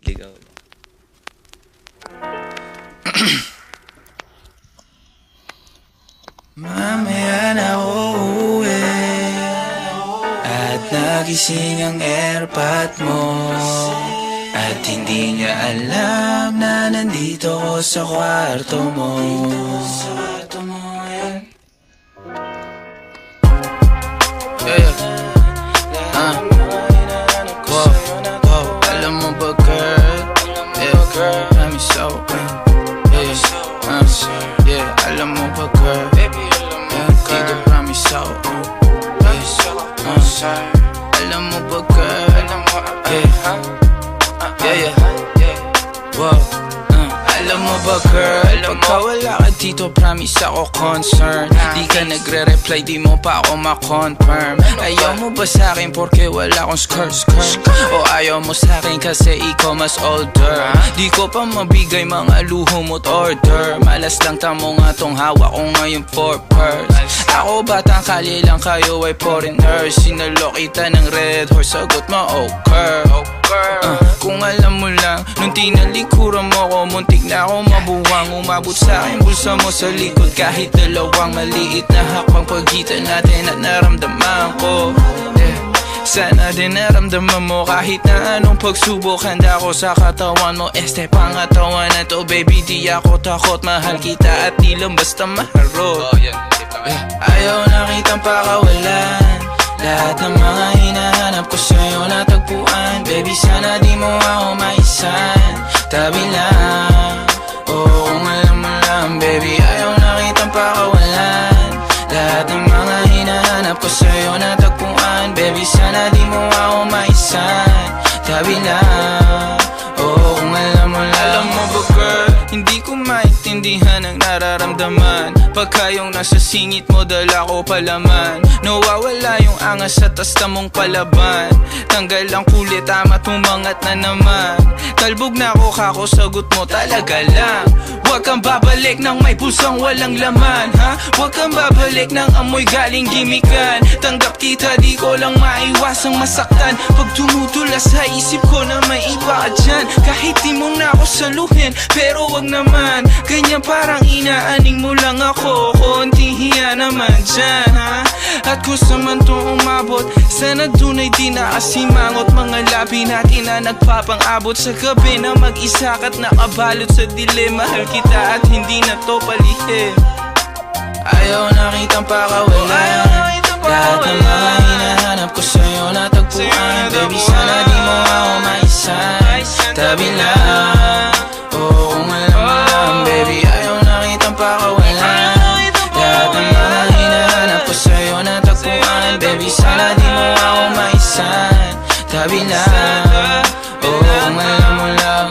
Ligaw. Mamaya na uuwi at nagising ang airpot mo, at hindi niya alam na nandito ko sa kwarto mo. Alam mo ba girl, I'm so alam mo ba girl, dito promise ako. Alam mo ba girl, alam mo ba girl, pagka wala ka dito promise ako concern. Di ka nagre-reply, di mo pa ako ma-confirm. Ayaw mo ba sa'kin porque wala akong skirt? O ayaw mo sa'kin kasi ikaw mas older? Di ko pa mabigay mga luho mo't order. Malas lang tamo nga tong hawak ko ngayon for purse. Ako batang kalye lang, kayo ay foreigner. Sinalo kita ng red horse, sagot mo okay. Kung alam mo lang, nung tinalikuran mo ko, muntik na ako mabuwang. Umabot sa'kin bulsa mo sa likod, kahit dalawang maliit na hakbang pagitan natin at naramdaman ko. Sana din naramdaman mo kahit na anong pagsubok. Handa ko sa katawan mo, este pangatawan na to. Baby di ako takot, mahal kita at di lang basta maharot. Ayaw na kitang pakawalan, lahat ng mga hinahanap ko sa'yo natagpuan. Baby sana di mo ako maisan, tabi lang. Oo kung alam mo lang baby, ayaw na kitang pakawalan, lahat ng mga hinahanap ko sa'yo natagpuan. Baby sana di mo ako maisan, tabi lang. Oo kung alam mo lang. Alam mo ba girl, hindi ko maintindihan ang nararamdaman pagka yung nasa singit mo dala ko palaman. Nawawala yung angas sa tasta mong palaban. Tanggal ang kulit, tama't umangat na naman. Talbog na ako kako, sagot mo talaga lang. Huwag kang babalik ng may pusang walang laman, ha? Huwag kang babalik ng amoy galing gimikan. Tanggap kita, di ko lang maiwasang masaktan. Pag tumutula sa isip ko na may iba ka dyan, kahit di mo na ako saluhin, pero wag naman ganyan, parang inaaning mo lang ako. Konting hiya naman dyan, ha? At kung saan man to umabot, sana dun ay di nakasimangot. Mga labi natin na nagpapang-abot sa gabi na mag-isa ka't nakabalot sa dilim. Mahal kita at hindi na to palihim. Ayaw na kitang pakawalan, lahat ng mga hinahanap ko sa'yo natagpuan. Baby sana di mo ako maisan, tabi lang. Oo kung alam mo lang baby, ayaw na kitang pakawalan, lahat ng mga hinahanap ko sa'yo natagpuan. Baby sana di mo ako maisan, tabi lang. Oo kung alam mo lang.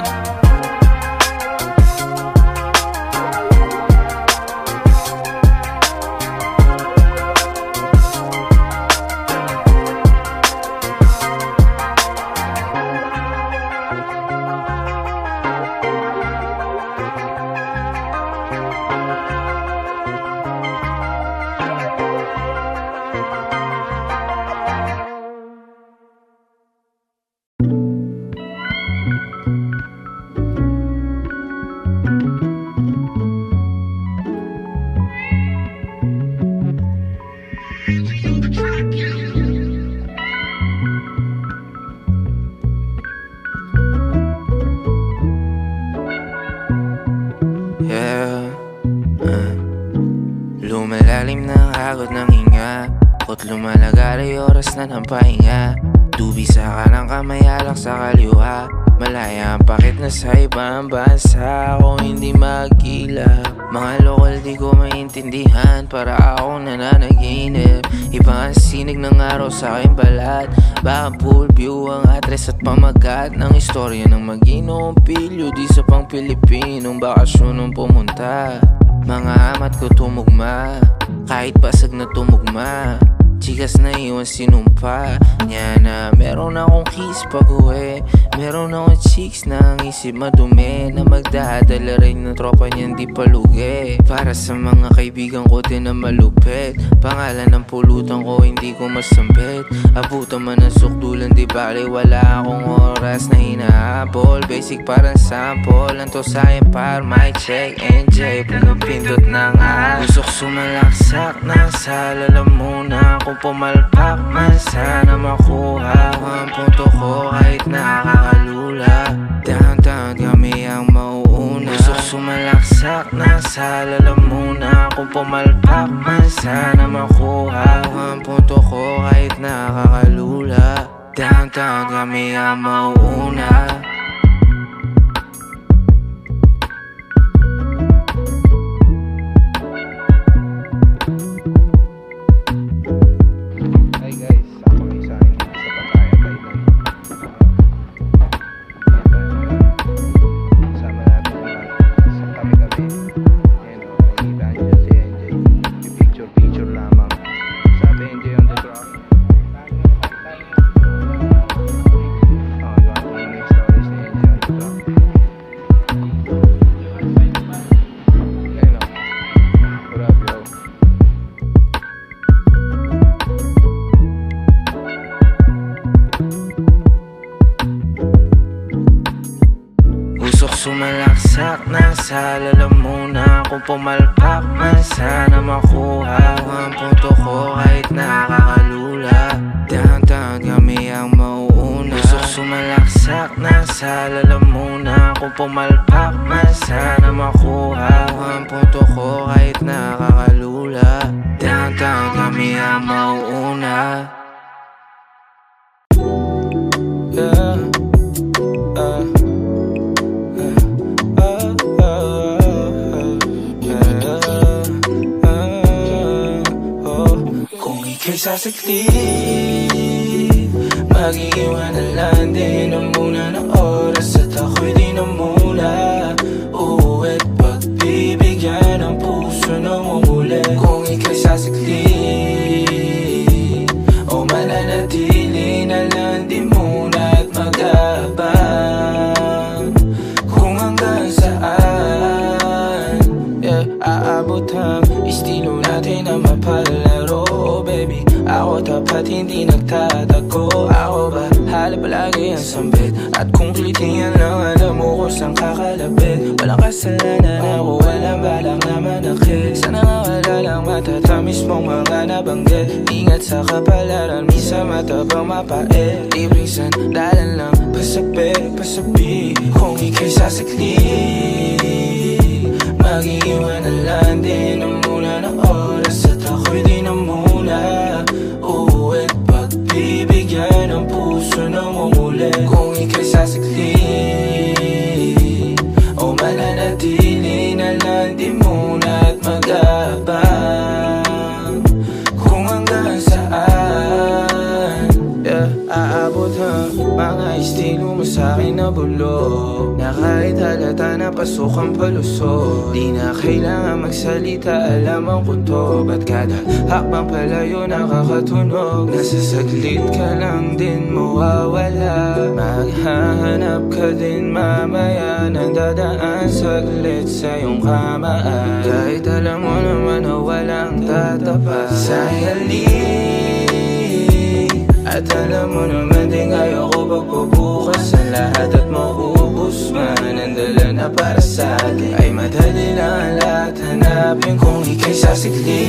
Lumalalim na hagod ng hinga, ako't lumalagari oras na ng pahinga. Dubi sa kanang kamay, alak sa kaliwa, malaya ang pakit na sa ibang bansa. Ako hindi magkila, mga lokal di ko maintindihan, para ako nananaginip. Ibang ang sinig ng araw sa aking balat, baka full view ang address at pamagat ng istorya ng mag-inong pilyo di sa pang Pilipinong bakasyon nung pumunta. Mga amat ko tumugma, kahit basag na tumugma. Chikas na iwan sinumpa niya na Meron akong kiss pag-uwi, meron akong chicks na ang isip madumi, na magdadala rin ng tropa niyan di palugi. Para sa mga kaibigan ko din na malupit, pangalan ng pulutan ko hindi ko masambit. Abutan man ng sukdulan di bali, wala akong oras na hinahabol. Basic parang sample, lang to sa'kin par mic check NJ, pinupindot ng usok sumalaksak na sa lalamunan. Kung pumalpak man sana makuha ang punto ko kahit nakakalula. Downtown kami ang mauuna, usok sumalaksak na sa lalamunan. Kung pumalpak man sana makuha ang punto ko kahit nakakalula. Downtown kami ang mauuna. Sumalaksak na sa lalamunan. Kung pumalpak man sana makuha ang punto ko kahit nakakalula. Downtown kami ang mauuna, usok sumalaksak na sa lalamunan. Kung pumalpak man sana makuha ang punto ko kahit nakakalula. Downtown kami ang mauuna. Yeah. Ika'y sasaklit, mag-iiwan na lang din ang muna ng oras. At ako'y di na muna uuwi't pagbibigyan ng puso ng umulit. Kung ika'y sasaklit o mananatili na lang din muna at mag-aabang kung hanggang saan aabot ang estilo natin na mapalaro. Baby, ako tapat hindi nagtatago. Ako ba hala palagi ang sambit, at kung klitiyan lang alam mo kung saan kakalapit. Walang kasalanan ako, walang balak na manakit. Sana nga wala lang matatamis mong mga nabanggit. Ingat sa kapalaran, misa matabang mapait. Libreng sandalan lang, pasabi. Kung ika'y sasaklit, mag-iiwan na lang din ang muna ng oras. At ako'y di na muna uuwi't pagbibigyan ng puso ng umulit. Kung ika'y sasaklit o mananatili na lang din muna at mag-aabang kung hanggang saan aabot ang mga estilo mo sa'kin na bulok, na kahit halata na pasok ang palusot. Di na kailangan magsalita, alam ang punto. Ba't kada hakbang palayo nakakatunog? Nasa saglit ka lang din mawawala. Maghahanap ka din mamaya nang dadaan saglit sa iyong kamaan. Kahit alam mo naman na walang tatapat sa'yo. At alam mo naman din kaya ko pagpabukas ang lahat at maubos man. Ang dala na para sa atin ay madali lang ang lahat hanapin. Kung ika'y sasaklit,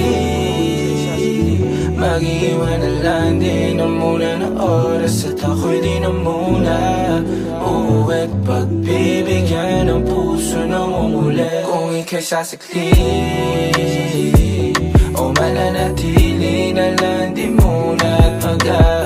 mag-iiwan na lang din ang muna ng oras. At ako'y di na muna uuwi't pagbibigyan ng puso ng umulit. Kung ika'y sasaklit o mananatili na lang din muna at mag-aabang